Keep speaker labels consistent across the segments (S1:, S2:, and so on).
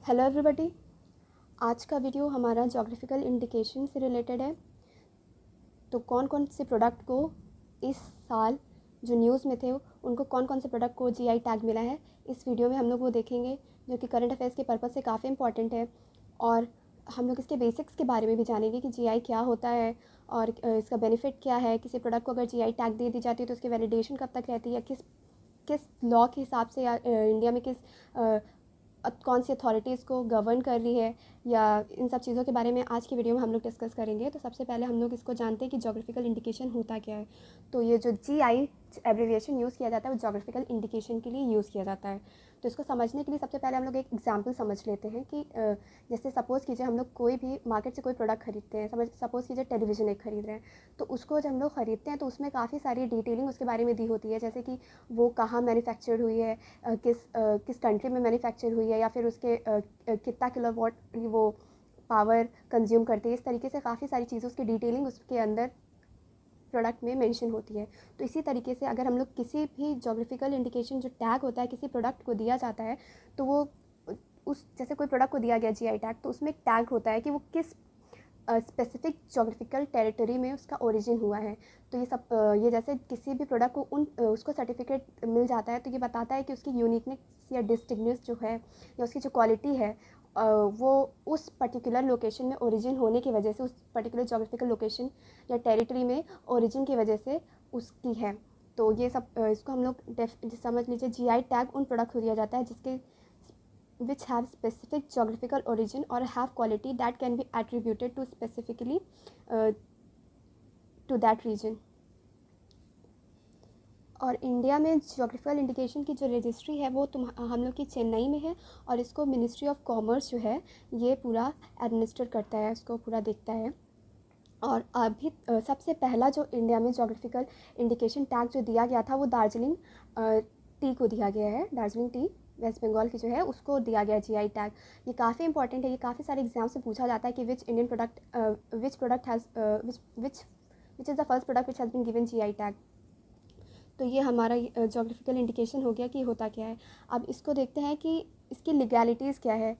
S1: Hello everybody. आज का video हमारा जोग्राफिकल इंडिकेशन से रिलेटेड है। तो कौन कौन से प्रोडक्ट को इस साल जो न्यूज़ में थे उनको कौन कौन से प्रोडक्ट को जीआई टैग मिला है, इस वीडियो में हम लोग वो देखेंगे, जो कि करंट अफेयर्स के पर्पज़ से काफ़ी इंपॉर्टेंट है। और हम लोग इसके बेसिक्स के बारे में भी जानेंगे कि जीआई क्या होता है और इसका बेनिफिट क्या है। किसी प्रोडक्ट को अगर जीआई टैग दे दी जाती है तो उसकी वैलिडेशन कब तक रहती है, किस किस लॉ के हिसाब से, या इंडिया में किस कौन सी अथॉरिटीज़ को गवर्न कर रही है, या इन सब चीज़ों के बारे में आज की वीडियो में हम लोग डिस्कस करेंगे। तो सबसे पहले हम लोग इसको जानते हैं कि जोग्राफिकल इंडिकेशन होता क्या है। तो ये जो जीआई एब्रिविएशन यूज़ किया जाता है वो जोग्राफिकल इंडिकेशन के लिए यूज़ किया जाता है। तो इसको समझने के लिए सबसे पहले हम लोग एक एग्जाम्पल समझ लेते हैं कि जैसे सपोज़ कीजिए हम लोग कोई भी मार्केट से कोई प्रोडक्ट खरीदते हैं। सपोज़ कीजिए टेलीविज़न एक खरीद रहे हैं, तो उसको जब हम लोग ख़रीदते हैं तो उसमें काफ़ी सारी डिटेलिंग उसके बारे में दी होती है, जैसे कि वो कहाँ मैन्युफैक्चर्ड हुई है, किस कंट्री में मैन्युफैक्चर हुई है, या फिर उसके कितना किलोवाट वो पावर कंज्यूम करती है। इस तरीके से काफ़ी सारी चीज़ों उसकी डिटेलिंग उसके अंदर प्रोडक्ट में मेंशन होती है। तो इसी तरीके से अगर हम लोग किसी भी जोग्राफिकल इंडिकेशन जो टैग होता है किसी प्रोडक्ट को दिया जाता है, तो वो उस जैसे कोई प्रोडक्ट को दिया गया जीआई टैग, तो उसमें टैग होता है कि वो किस स्पेसिफिक जोग्राफिकल टेरिटरी में उसका ओरिजिन हुआ है। तो ये सब ये जैसे किसी भी प्रोडक्ट को उसको सर्टिफिकेट मिल जाता है, तो ये बताता है कि उसकी यूनिकनेस या डिस्टिंगनेस जो है, या उसकी जो क्वालिटी है, वो उस पर्टिकुलर लोकेशन में ओरिजिन होने की वजह से, उस पर्टिकुलर जोग्राफिकल लोकेशन या टेरिटरी में ओरिजिन की वजह से उसकी है। तो ये सब इसको हम लोग समझ लीजिए, जीआई टैग उन प्रोडक्ट को दिया जाता है जिसके which have specific geographical origin or have quality that can be attributed to specifically to that region। और इंडिया में जोग्राफिकल इंडिकेशन की जो रजिस्ट्री है वो हम लोग की चेन्नई में है, और इसको मिनिस्ट्री ऑफ कॉमर्स जो है ये पूरा एडमिनिस्टर करता है, इसको पूरा देखता है। और अभी सबसे पहला जो इंडिया में जोग्राफिकल इंडिकेशन टैग जो दिया गया था वो दार्जिलिंग टी को दिया गया है। दार्जिलिंग टी वेस्ट बंगाल की जो है उसको दिया गया जीआई टैग। ये काफ़ी इंपॉर्टेंट है, ये काफ़ी सारे एग्जाम से पूछा जाता है कि which Indian product which product has which is the first product which has been given GI tag. तो ये हमारा जोग्राफिकल इंडिकेशन हो गया कि होता क्या है। अब इसको देखते हैं कि इसकी लीगैलिटीज़ क्या है।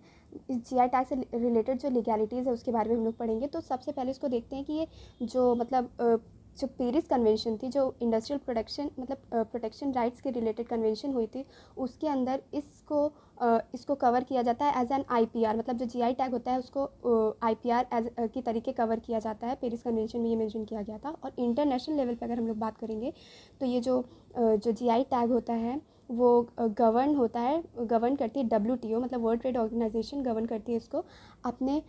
S1: इस जीआई टैग से रिलेटेड जो लीगैलिटीज़ है उसके बारे में हम लोग पढ़ेंगे। तो सबसे पहले इसको देखते हैं कि ये जो जो पेरिस कन्वेंशन थी, जो इंडस्ट्रियल प्रोटेक्शन राइट्स के रिलेटेड कन्वेंशन हुई थी, उसके अंदर इसको कवर किया जाता है एज एन आईपीआर। मतलब जो जीआई टैग होता है उसको आईपीआर एज की तरीके कवर किया जाता है। पेरिस कन्वेंशन में ये मेंशन किया गया था। और इंटरनेशनल लेवल पर अगर हम लोग बात करेंगे तो ये जो जीआई टैग होता है वो गवर्न करती है डब्ल्यूटीओ, मतलब वर्ल्ड ट्रेड ऑर्गेनाइजेशन गवर्न करती है इसको। अपने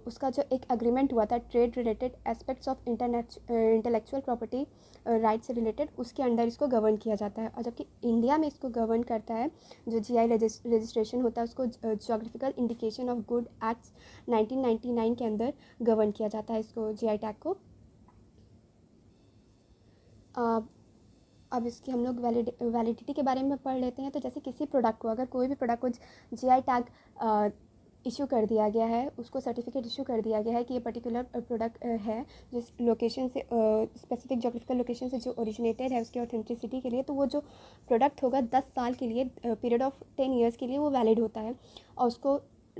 S1: उसका जो एक एग्रीमेंट हुआ था trade related aspects of intellectual property right से रिलेटेड, उसके अंडर इसको गवर्न किया जाता है। और जबकि इंडिया में इसको गवर्न करता है, जो जीआई रजिस्ट्रेशन होता है उसको geographical indication of good acts 1999 के अंदर गवर्न किया जाता है इसको, जीआई टैग को। अब इसकी हम लोग वैलिडिटी के बारे में पढ़ लेते हैं। तो जैसे किसी प्रोडक्ट को, अगर कोई भी प्रोडक्ट को जीआई टैग इशू कर दिया गया है, उसको सर्टिफिकेट इशू कर दिया गया है कि ये पर्टिकुलर प्रोडक्ट है जिस लोकेशन से, स्पेसिफिक जोग्राफिकल लोकेशन से जो ओरिजिनेटेड है, उसकी ऑथेंटिसिटी के लिए, तो वो जो प्रोडक्ट होगा 10 साल के लिए, पीरियड ऑफ 10 ईयर्स के लिए वो वैलिड होता है। और उसको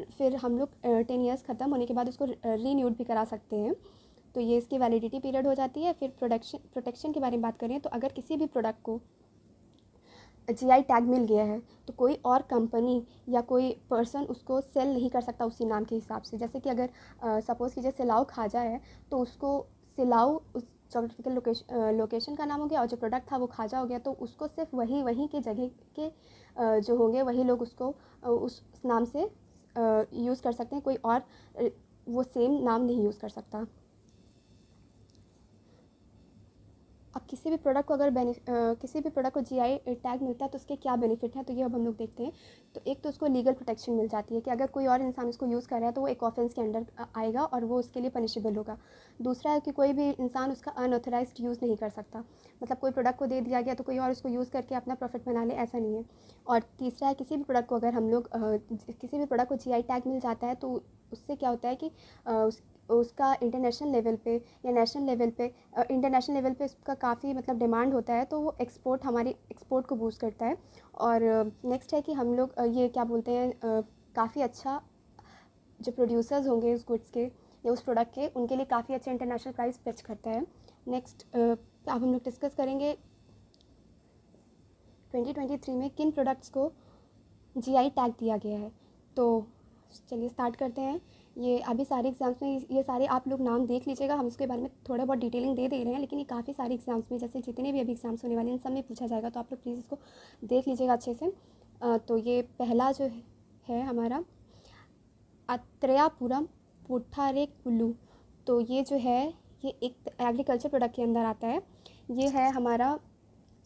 S1: फिर हम लोग 10 ईयर्स ख़त्म होने के बाद उसको रीन्यूड भी करा सकते हैं। तो ये इसकी वैलिडिटी पीरियड हो जाती है। फिर प्रोटेक्शन के बारे में बात करें तो अगर किसी भी प्रोडक्ट को जीआई टैग मिल गया है तो कोई और कंपनी या कोई पर्सन उसको सेल नहीं कर सकता उसी नाम के हिसाब से। जैसे कि अगर सपोज़ कीजिए सिलाऊ खाजा है, तो उसको सिलाऊ उस जोग्राफिकल लोकेशन का नाम हो गया, और जो प्रोडक्ट था वो खाजा हो गया, तो उसको सिर्फ वहीं के जगह के जो होंगे वही लोग उसको उस नाम से यूज़ कर सकते हैं। कोई और वो सेम नाम नहीं यूज़ कर सकता। अब किसी भी प्रोडक्ट को किसी भी प्रोडक्ट को जीआई टैग मिलता है तो उसके क्या बेनिफिट हैं, तो ये अब हम लोग देखते हैं। तो एक तो उसको लीगल प्रोटेक्शन मिल जाती है कि अगर कोई और इंसान उसको यूज़ कर रहा है तो वो एक ऑफेंस के अंडर आएगा और वो उसके लिए पनिशेबल होगा। दूसरा है कि कोई भी इंसान उसका अनऑथराइज्ड यूज़ नहीं कर सकता। मतलब कोई प्रोडक्ट को दे दिया गया तो कोई और उसको यूज़ करके अपना प्रॉफिट बना ले, ऐसा नहीं है। और तीसरा है किसी भी प्रोडक्ट को अगर हम लोग किसी भी प्रोडक्ट को जीआई टैग मिल जाता है तो उससे क्या होता है कि उसका इंटरनेशनल लेवल पे या नेशनल लेवल पे, इंटरनेशनल लेवल पे उसका काफ़ी मतलब डिमांड होता है, तो वो हमारी एक्सपोर्ट को बूस्ट करता है। और नेक्स्ट है कि हम लोग ये क्या बोलते हैं, काफ़ी अच्छा, जो प्रोड्यूसर्स होंगे उस गुड्स के या उस प्रोडक्ट के, उनके लिए काफ़ी अच्छा इंटरनेशनल प्राइस फेच करता है। नेक्स्ट अब हम लोग डिस्कस करेंगे 2023 में किन प्रोडक्ट्स को जीआई टैग दिया गया है। तो चलिए स्टार्ट करते हैं। ये अभी सारे एग्ज़ाम्स में ये सारे आप लोग नाम देख लीजिएगा, हम इसके बारे में थोड़ा बहुत डिटेलिंग दे रहे हैं, लेकिन ये काफ़ी सारे एग्ज़ाम्स में, जैसे जितने भी अभी एग्ज़ाम्स होने वाले हैं इन सब में पूछा जाएगा, तो आप लोग प्लीज़ इसको देख लीजिएगा अच्छे से। तो ये पहला जो है हमारा अत्रयापुरम पुट्ठारेकुलु, तो ये जो है ये एक एग्रीकल्चर प्रोडक्ट के अंदर आता है। ये है हमारा,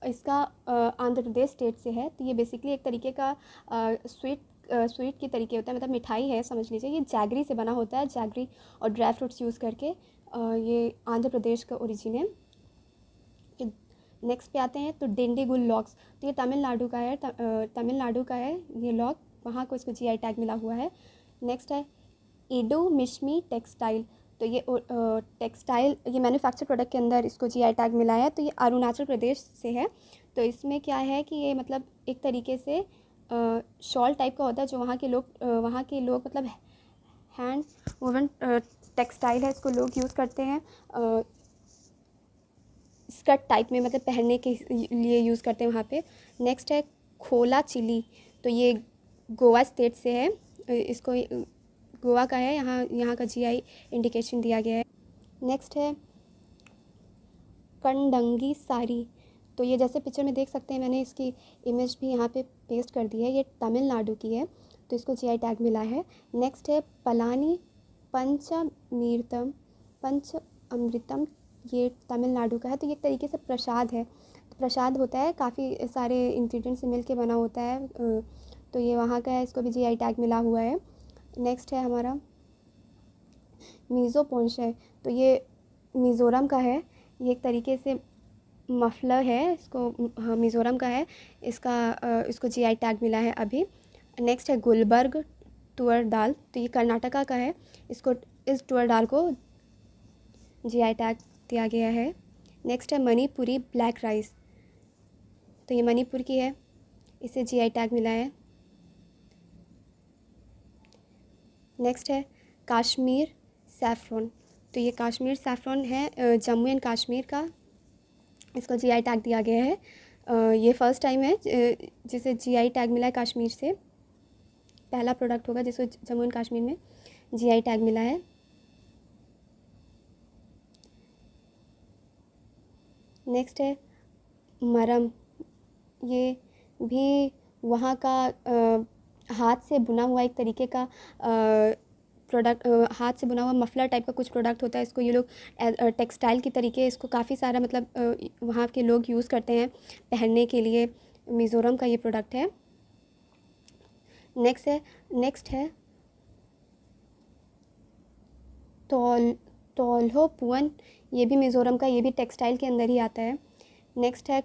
S1: इसका आंध्र प्रदेश स्टेट से है। तो ये बेसिकली एक तरीके का स्वीट की तरीके होता है, मतलब मिठाई है समझ लीजिए। ये जैगरी से बना होता है, जैगरी और ड्राई फ्रूट्स यूज़ करके। ये आंध्र प्रदेश का ओरिजिन है। नेक्स्ट पे आते हैं तो डिंडीगुल लॉक्स, तो ये तमिलनाडु का है, तमिलनाडु का है ये लॉक, वहाँ को इसको जीआई टैग मिला हुआ है। नेक्स्ट है इडू मिश्मी टेक्सटाइल, तो ये टेक्सटाइल, ये मैन्युफैक्चर प्रोडक्ट के अंदर इसको जीआई टैग मिला है। तो ये अरुणाचल प्रदेश से है। तो इसमें क्या है कि ये मतलब एक तरीके से शॉल टाइप का होता है, जो वहाँ के लोग मतलब हैंड वोवन टेक्सटाइल है, इसको लोग यूज़ करते हैं स्कर्ट टाइप में, मतलब पहनने के लिए यूज़ करते हैं वहाँ पे। नेक्स्ट है खोला चिली, तो ये गोवा स्टेट से है, इसको गोवा का है, यहाँ का जीआई इंडिकेशन दिया गया है। नेक्स्ट है कंडंगी साड़ी, तो ये जैसे पिक्चर में देख सकते हैं, मैंने इसकी इमेज भी यहाँ पे पेस्ट कर दी है, ये तमिलनाडु की है, तो इसको जीआई टैग मिला है। नेक्स्ट है पलानी पंचामृतम, ये तमिलनाडु का है। तो ये एक तरीके से प्रसाद है, तो प्रसाद होता है, काफ़ी सारे इंग्रेडिएंट्स से मिलके बना होता है, तो ये वहाँ का है, इसको भी जीआई टैग मिला हुआ है। नेक्स्ट है हमारा मीज़ो पोंश है, तो ये मिज़ोरम का है, ये एक तरीके से मफलर है, इसको हाँ मिज़ोरम का है, इसको जीआई टैग मिला है अभी। नेक्स्ट है गुलबर्ग तुअर दाल, तो ये कर्नाटका का है, इस तुअर दाल को जीआई टैग दिया गया है। नेक्स्ट है मणिपुरी ब्लैक राइस, तो ये मणिपुर की है, इसे जीआई टैग मिला है। नेक्स्ट है कश्मीर सैफ़रॉन, तो ये कश्मीर सैफ़रॉन है जम्मू एंड कश्मीर का, इसको जीआई टैग दिया गया है। ये फर्स्ट टाइम है जिसे जीआई टैग मिला है कश्मीर से, पहला प्रोडक्ट होगा जिसको जम्मू एंड कश्मीर में जीआई टैग मिला है। नेक्स्ट है मरम, ये भी वहाँ का हाथ से बुना हुआ एक तरीके का प्रोडक्ट, हाथ से बुना हुआ मफलर टाइप का कुछ प्रोडक्ट होता है, इसको ये लोग टेक्सटाइल की तरीके, इसको काफ़ी सारा मतलब वहाँ के लोग यूज़ करते हैं पहनने के लिए। मिज़ोरम का ये प्रोडक्ट है। नेक्स्ट है तोल्हो पुअन, ये भी मिज़ोरम का, ये भी टेक्सटाइल के अंदर ही आता है। नेक्स्ट है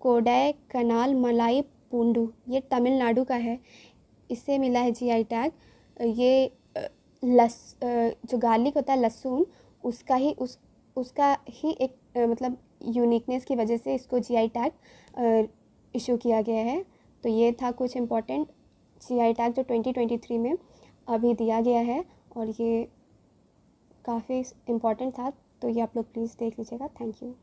S1: कोडाई कनाल मलाई पूंडू, ये तमिलनाडु का है, इससे मिला है जीआई टैग। ये जो गार्लिक होता है लहसुन, उसका ही एक मतलब यूनिकनेस की वजह से इसको जीआई टैग इशू किया गया है। तो ये था कुछ इम्पोर्टेंट जीआई टैग जो 2023 में अभी दिया गया है, और ये काफ़ी इम्पोर्टेंट था, तो ये आप लोग प्लीज़ देख लीजिएगा। Thank you.